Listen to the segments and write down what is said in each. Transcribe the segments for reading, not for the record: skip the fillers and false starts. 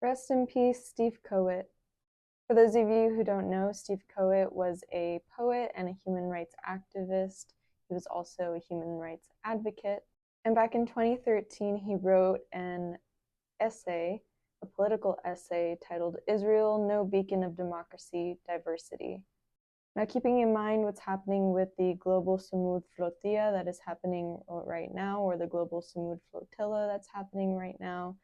Rest in peace, Steve Kowit. For those of you who don't know, Steve Kowit was a poet and a human rights activist. He was also a human rights advocate. And back in 2013, he wrote an essay, a political essay titled Israel, No Beacon of Democracy, Diversity. Now, keeping in mind what's happening with the global Sumud Flotilla that is happening right now, or the global Sumud Flotilla that's happening right now,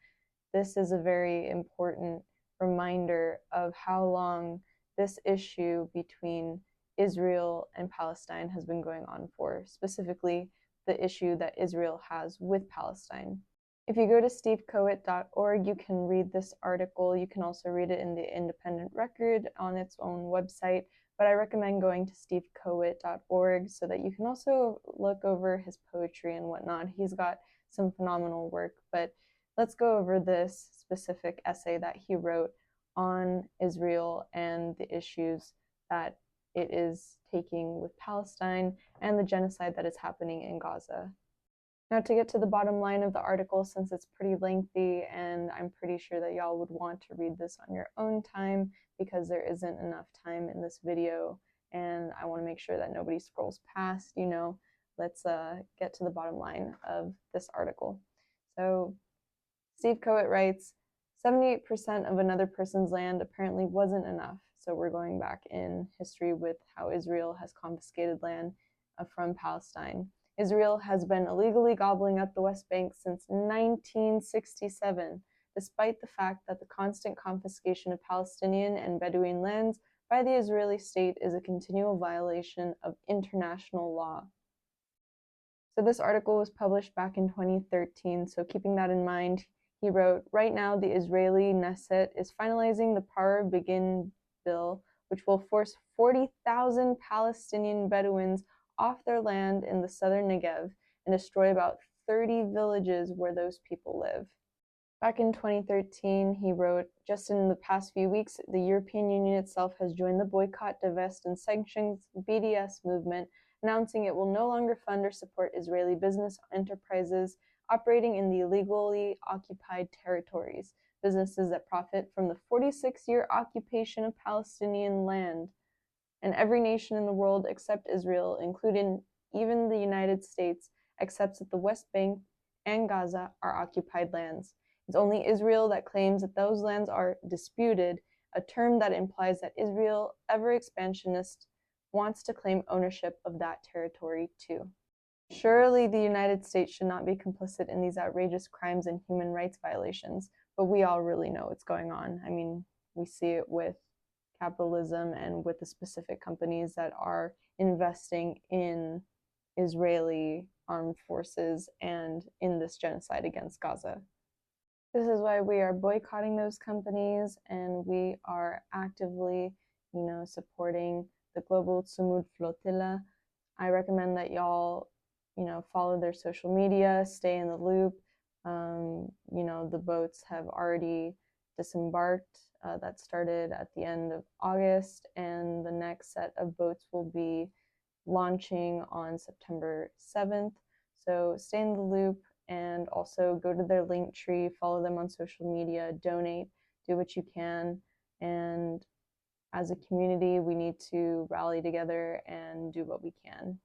this is a very important reminder of how long this issue between Israel and Palestine has been going on for, specifically the issue that Israel has with Palestine. If you go to stevekowit.org, you can read this article. You can also read it in the Independent Record on its own website, but I recommend going to stevekowit.org so that you can also look over his poetry and whatnot. He's got some phenomenal work, but let's go over this specific essay that he wrote on Israel and the issues that it is taking with Palestine and the genocide that is happening in Gaza. Now, to get to the bottom line of the article, since it's pretty lengthy and I'm pretty sure that y'all would want to read this on your own time because there isn't enough time in this video and I want to make sure that nobody scrolls past, let's get to the bottom line of this article. So Steve Kowit writes, 78% of another person's land apparently wasn't enough. So we're going back in history with how Israel has confiscated land from Palestine. Israel has been illegally gobbling up the West Bank since 1967, despite the fact that the constant confiscation of Palestinian and Bedouin lands by the Israeli state is a continual violation of international law. So this article was published back in 2013, so keeping that in mind, he wrote, right now the Israeli Knesset is finalizing the Par Begin bill, which will force 40,000 Palestinian Bedouins off their land in the southern Negev and destroy about 30 villages where those people live. Back in 2013, he wrote, just in the past few weeks, the European Union itself has joined the Boycott, Divest, and Sanctions BDS movement, announcing it will no longer fund or support Israeli business enterprises operating in the illegally occupied territories, businesses that profit from the 46-year occupation of Palestinian land. And every nation in the world except Israel, including even the United States, accepts that the West Bank and Gaza are occupied lands. It's only Israel that claims that those lands are disputed, a term that implies that Israel, ever expansionist, wants to claim ownership of that territory too. Surely the United States should not be complicit in these outrageous crimes and human rights violations, but we all really know what's going on. I mean, we see it with capitalism and with the specific companies that are investing in Israeli armed forces and in this genocide against Gaza. This is why we are boycotting those companies and we are actively, supporting the global Sumud Flotilla. I recommend that y'all, follow their social media, stay in the loop. The boats have already disembarked. That started at the end of August, and the next set of boats will be launching on September 7th. So stay in the loop and also go to their link tree, follow them on social media, donate, do what you can. And as a community, we need to rally together and do what we can.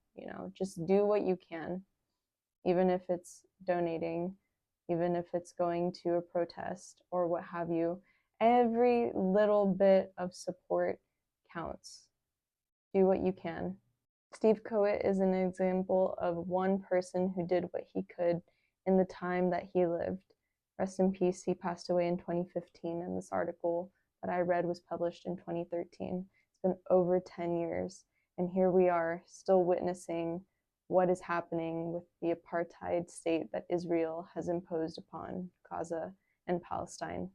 Just do what you can, even if it's donating, even if it's going to a protest or what have you. Every little bit of support counts. Do what you can. Steve Kowit is an example of one person who did what he could in the time that he lived. Rest in peace. He passed away in 2015, and this article that I read was published in 2013. It's been over 10 years, and here we are still witnessing what is happening with the apartheid state that Israel has imposed upon Gaza and Palestine.